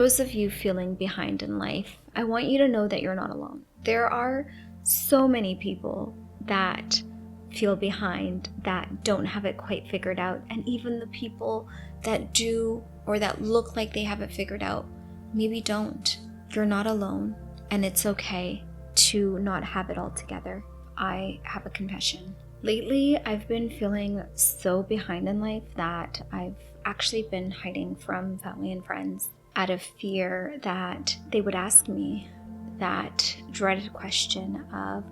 Those of you feeling behind in life, I want you to know that you're not alone. There are so many people that feel behind, that don't have it quite figured out, and even the people that do or that look like they have it figured out maybe don't. You're not alone, and it's okay to not have it all together. I have a confession. Lately, I've been feeling so behind in life that I've actually been hiding from family and friends out of fear that they would ask me that dreaded question of,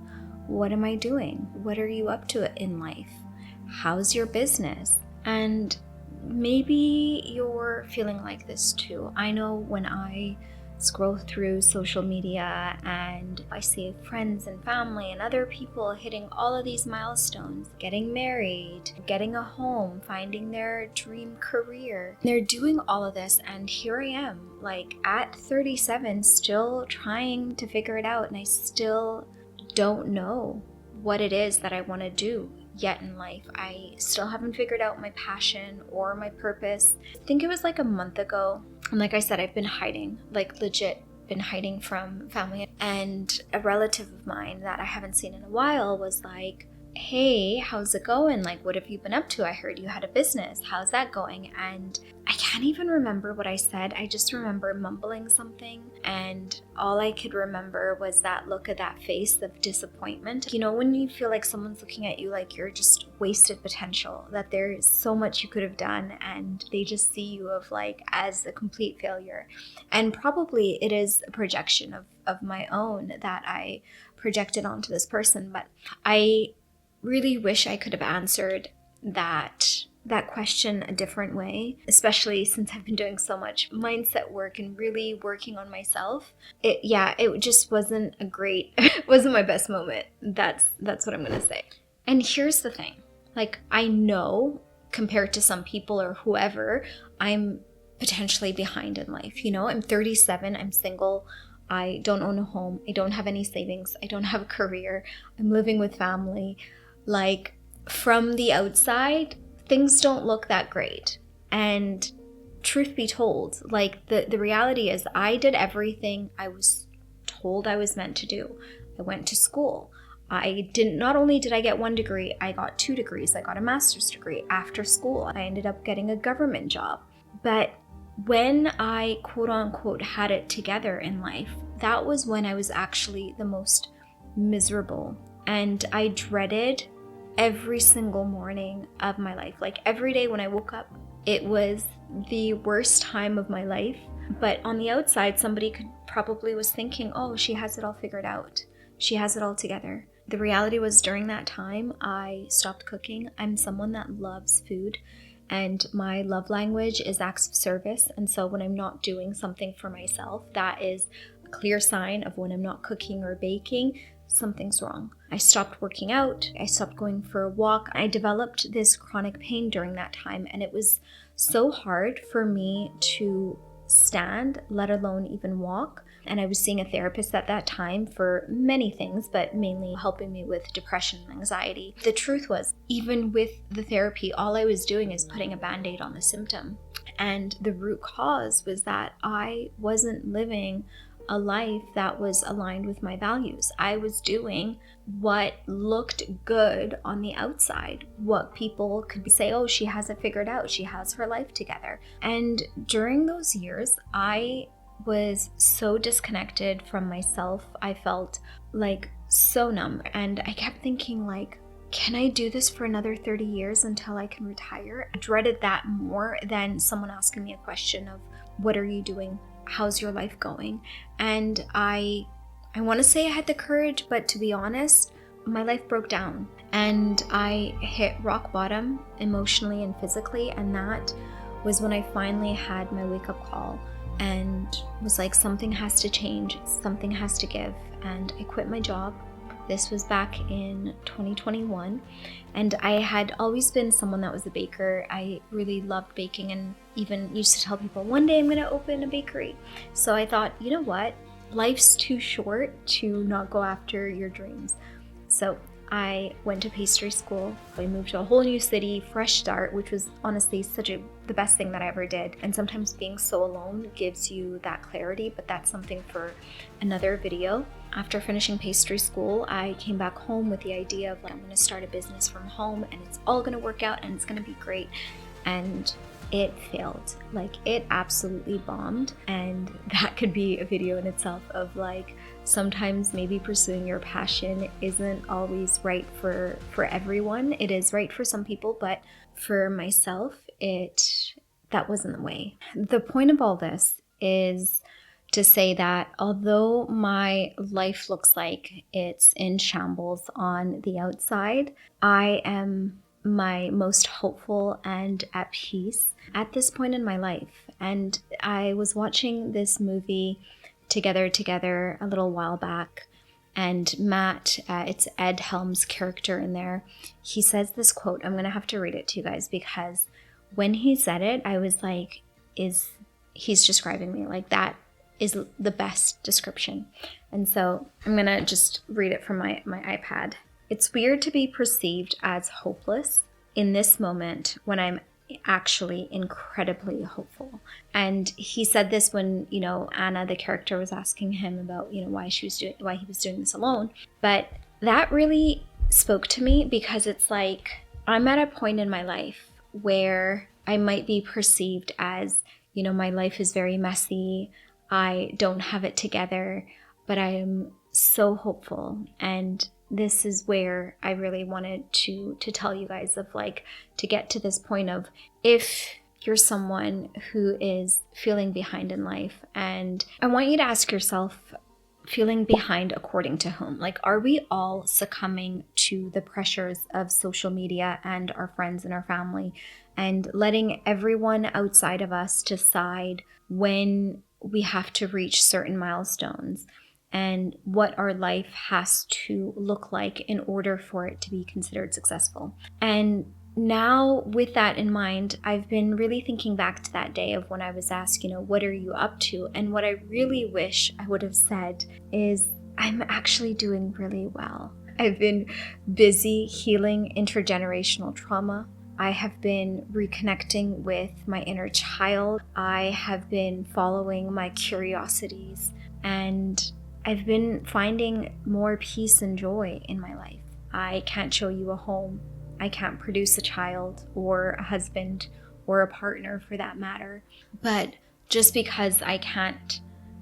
what am I doing? What are you up to in life? How's your business? And maybe you're feeling like this too. I know when I scroll through social media and I see friends and family and other people hitting all of these milestones, getting married, getting a home, finding their dream career. They're doing all of this, and here I am, like at 37, still trying to figure it out, and I still don't know what it is that I want to do yet in life. I still haven't figured out my passion or my purpose. I think it was like a month ago. And like I said, I've been hiding, like legit been hiding from family. And a relative of mine that I haven't seen in a while was like, hey, how's it going? Like, what have you been up to? I heard you had a business. How's that going? And I can't even remember what I said. I just remember mumbling something, and all I could remember was that look of that face of disappointment. You know, when you feel like someone's looking at you like you're just wasted potential, that there's so much you could have done, and they just see you of like as a complete failure. And probably it is a projection of my own that I projected onto this person, but I really wish I could have answered that question a different way, especially since I've been doing so much mindset work and really working on myself. It just wasn't wasn't my best moment. That's what I'm gonna say. And here's the thing, like, I know compared to some people or whoever, I'm potentially behind in life. You know, I'm 37, I'm single, I don't own a home, I don't have any savings, I don't have a career, I'm living with family. Like, from the outside, things don't look that great. And truth be told, like the reality is I did everything I was told I was meant to do. I went to school. Not only did I get 1 degree, I got 2 degrees. I got a master's degree after school. I ended up getting a government job. But when I quote unquote had it together in life, that was when I was actually the most miserable. And I dreaded every single morning of my life. Like every day when I woke up, it was the worst time of my life. But on the outside, somebody probably was thinking, oh, she has it all figured out. She has it all together. The reality was during that time, I stopped cooking. I'm someone that loves food, and my love language is acts of service. And so when I'm not doing something for myself, that is a clear sign of when I'm not cooking or baking, something's wrong. I stopped working out. I stopped going for a walk. I developed this chronic pain during that time, and it was so hard for me to stand, let alone even walk. And I was seeing a therapist at that time for many things, but mainly helping me with depression and anxiety. The truth was, even with the therapy, all I was doing is putting a band-aid on the symptom. And the root cause was that I wasn't living a life that was aligned with my values. I was doing what looked good on the outside, what people could say, oh, she has it figured out, she has her life together. And during those years, I was so disconnected from myself. I felt like so numb, and I kept thinking like, can I do this for another 30 years until I can retire? I dreaded that more than someone asking me a question of, what are you doing? How's your life going? And I want to say I had the courage, but to be honest, my life broke down and I hit rock bottom emotionally and physically. And that was when I finally had my wake-up call and was like, something has to change, something has to give. And I quit my job. This was back in 2021. And I had always been someone that was a baker. I really loved baking and even used to tell people, one day I'm going to open a bakery. So I thought, you know what? Life's too short to not go after your dreams. So I went to pastry school. I moved to a whole new city, fresh start, which was honestly such a the best thing that I ever did. And sometimes being so alone gives you that clarity, but that's something for another video. After finishing pastry school, I came back home with the idea of like, I'm going to start a business from home and it's all going to work out and it's going to be great. And it failed. Like, it absolutely bombed. And that could be a video in itself of like, sometimes maybe pursuing your passion isn't always right for everyone. It is right for some people, but for myself, that wasn't the way. The point of all this is to say that although my life looks like it's in shambles on the outside, I am my most hopeful and at peace at this point in my life. And I was watching this movie Together a little while back, and Matt, it's Ed Helms' character in there, he says this quote. I'm gonna have to read it to you guys, because when he said it, I was like, he's describing me? Like, that is the best description. And so I'm gonna just read it from my iPad. It's weird to be perceived as hopeless in this moment when I'm actually incredibly hopeful. And he said this when, Anna, the character, was asking him about, why he was doing this alone. But that really spoke to me, because it's like, I'm at a point in my life where I might be perceived as, my life is very messy. I don't have it together, but I am so hopeful. And this is where I really wanted to tell you guys of like, to get to this point of, if you're someone who is feeling behind in life, and I want you to ask yourself, feeling behind according to whom? Like, are we all succumbing to the pressures of social media and our friends and our family, and letting everyone outside of us decide when we have to reach certain milestones and what our life has to look like in order for it to be considered successful? And now, with that in mind, I've been really thinking back to that day of when I was asked, what are you up to? And what I really wish I would have said is, I'm actually doing really well. I've been busy healing intergenerational trauma. I have been reconnecting with my inner child. I have been following my curiosities, and I've been finding more peace and joy in my life. I can't show you a home. I can't produce a child or a husband or a partner for that matter. But just because I can't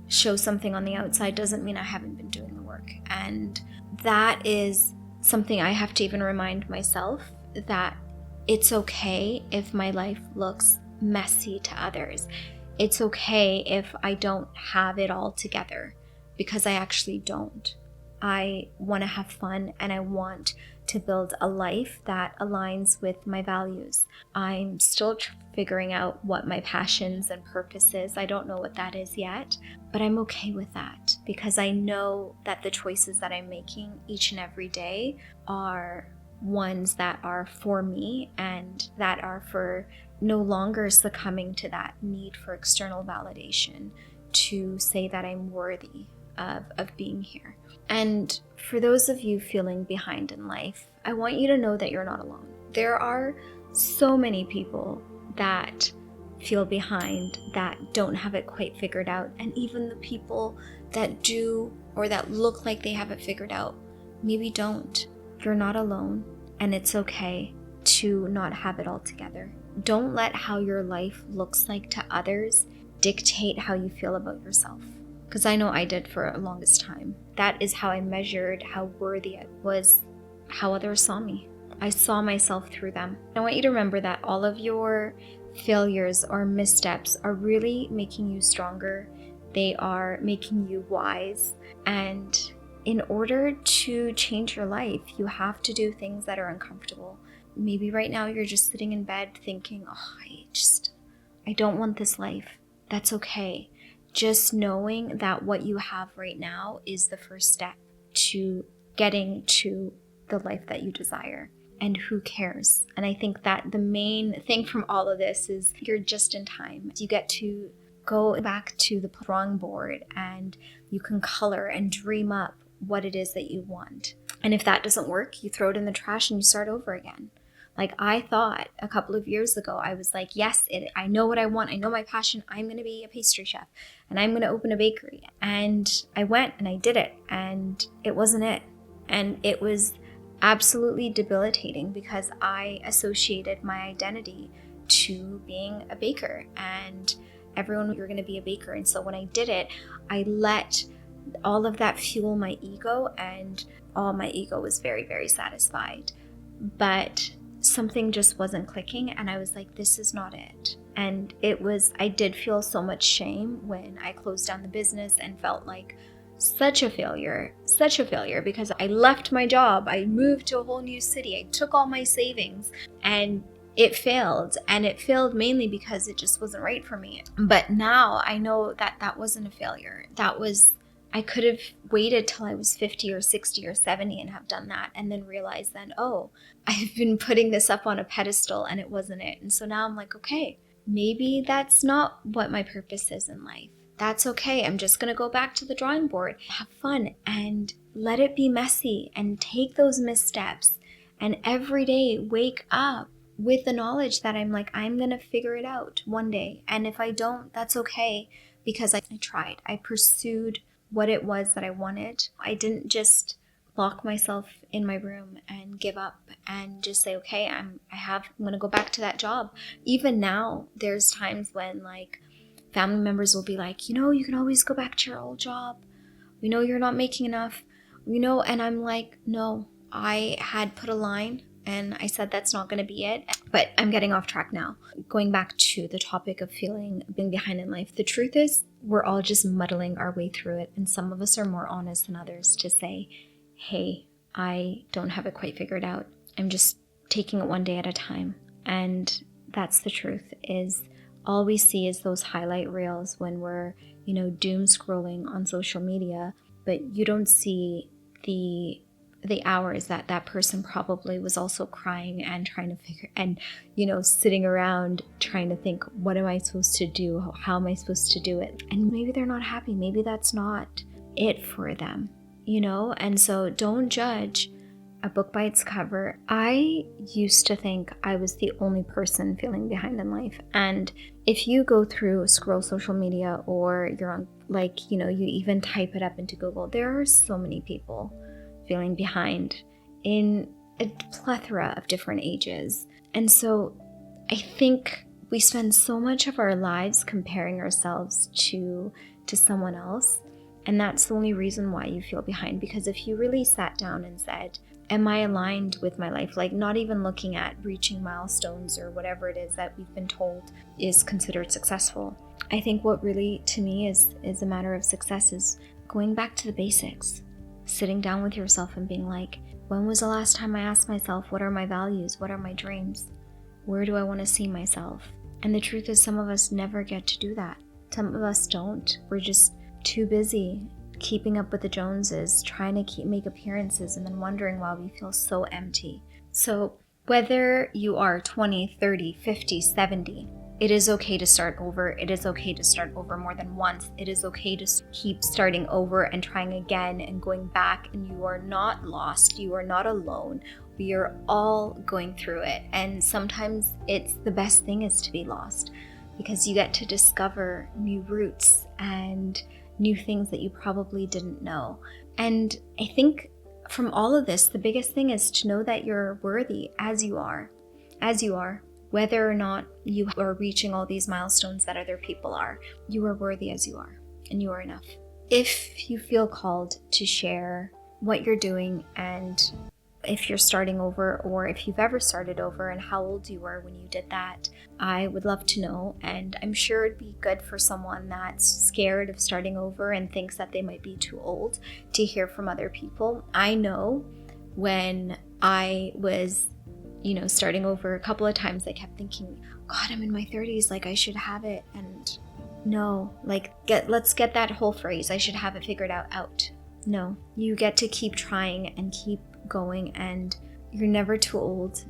show something on the outside doesn't mean I haven't been doing the work. And that is something I have to even remind myself, that it's okay if my life looks messy to others. It's okay if I don't have it all together, because I actually don't. I want to have fun, and I want to build a life that aligns with my values. I'm still figuring out what my passions and purpose is. I don't know what that is yet, but I'm okay with that, because I know that the choices that I'm making each and every day are ones that are for me, and that are for no longer succumbing to that need for external validation to say that I'm worthy of being here. And for those of you feeling behind in life, I want you to know that you're not alone. There are so many people that feel behind, that don't have it quite figured out. And even the people that do, or that look like they have it figured out, maybe don't. You're not alone, and it's okay to not have it all together. Don't let how your life looks like to others dictate how you feel about yourself. Because I know I did for the longest time. That is how I measured how worthy I was, how others saw me. I saw myself through them. I want you to remember that all of your failures or missteps are really making you stronger. They are making you wise. And in order to change your life, you have to do things that are uncomfortable. Maybe right now you're just sitting in bed thinking, I don't want this life. That's okay. Just knowing that what you have right now is the first step to getting to the life that you desire. And who cares? And I think that the main thing from all of this is you're just in time. You get to go back to the drawing board, and you can color and dream up what it is that you want. And if that doesn't work, you throw it in the trash and you start over again. Like, I thought a couple of years ago, I was like, yes, I know what I want. I know my passion. I'm going to be a pastry chef and I'm going to open a bakery. And I went and I did it, and it wasn't it. And it was absolutely debilitating because I associated my identity to being a baker, and everyone, you're going to be a baker. And so when I did it, I let all of that fuel my ego, and all my ego was very, very satisfied. But something just wasn't clicking, and I was like, this is not it. And I did feel so much shame when I closed down the business and felt like such a failure because I left my job, I moved to a whole new city, I took all my savings, and it failed. And it failed mainly because it just wasn't right for me. But now I know that wasn't a failure. I could have waited till I was 50 or 60 or 70 and have done that, and then realized then, oh, I've been putting this up on a pedestal and it wasn't it. And so now I'm like, okay, maybe that's not what my purpose is in life. That's okay. I'm just going to go back to the drawing board, have fun, and let it be messy, and take those missteps. And every day wake up with the knowledge that I'm going to figure it out one day. And if I don't, that's okay, because I tried. I pursued what it was that I wanted. I didn't just lock myself in my room and give up and just say, okay, I'm going to go back to that job. Even now, there's times when family members will be like, you can always go back to your old job. We know you're not making enough, and I'm like, no, I had put a line and I said that's not going to be it. But I'm getting off track now. Going back to the topic of being behind in life, the truth is we're all just muddling our way through it. And some of us are more honest than others to say, hey, I don't have it quite figured out. I'm just taking it one day at a time. And that's the truth, is all we see is those highlight reels when we're, doom scrolling on social media, but you don't see the hours that person probably was also crying and trying to figure, and, sitting around trying to think, what am I supposed to do? How am I supposed to do it? And maybe they're not happy. Maybe that's not it for them, And so don't judge a book by its cover. I used to think I was the only person feeling behind in life. And if you go scroll social media, or you're on, you even type it up into Google, there are so many people feeling behind in a plethora of different ages. And so I think we spend so much of our lives comparing ourselves to someone else. And that's the only reason why you feel behind. Because if you really sat down and said, am I aligned with my life? Not even looking at reaching milestones or whatever it is that we've been told is considered successful. I think what really, to me, is a matter of success is going back to the basics. Sitting down with yourself and being like, when was the last time I asked myself, what are my values? What are my dreams? Where do I want to see myself? And the truth is, some of us never get to do that. Some of us don't. We're just too busy keeping up with the Joneses, trying to make appearances, and then wondering why we feel so empty. So whether you are 20, 30, 50, 70, it is okay to start over. It is okay to start over more than once. It is okay to keep starting over and trying again and going back. And you are not lost. You are not alone. We are all going through it. And sometimes the best thing is to be lost, because you get to discover new routes and new things that you probably didn't know. And I think from all of this, the biggest thing is to know that you're worthy as you are. Whether or not you are reaching all these milestones that other people are, you are worthy as you are, and you are enough. If you feel called to share what you're doing, and if you're starting over, or if you've ever started over and how old you were when you did that, I would love to know. And I'm sure it'd be good for someone that's scared of starting over and thinks that they might be too old to hear from other people. I know when I was starting over a couple of times, I kept thinking, God, I'm in my 30s, I should have it. And no, let's get that whole phrase, I should have it figured out. No, you get to keep trying and keep going, and you're never too old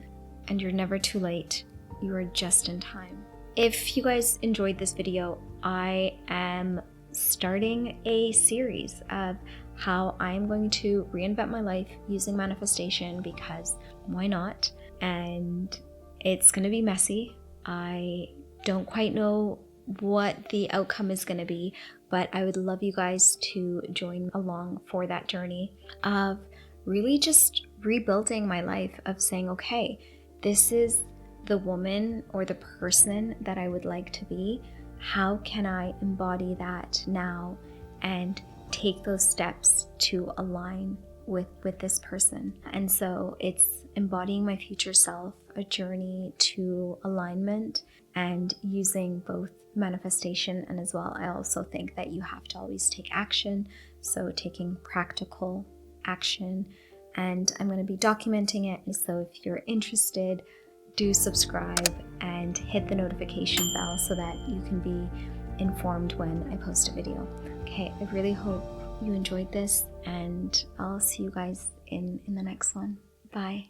and you're never too late. You are just in time. If you guys enjoyed this video, I am starting a series of how I'm going to reinvent my life using manifestation, because why not? and it's going to be messy. I don't quite know what the outcome is going to be, but I would love you guys to join along for that journey of really just rebuilding my life, of saying, okay, this is the woman or the person that I would like to be. How can I embody that now and take those steps to align with this person? And so it's embodying my future self, a journey to alignment, and using both manifestation and as well, I also think that you have to always take action. So taking practical action, and I'm going to be documenting it. So if you're interested, do subscribe and hit the notification bell so that you can be informed when I post a video. Okay, I really hope you enjoyed this, and I'll see you guys in the next one. Bye.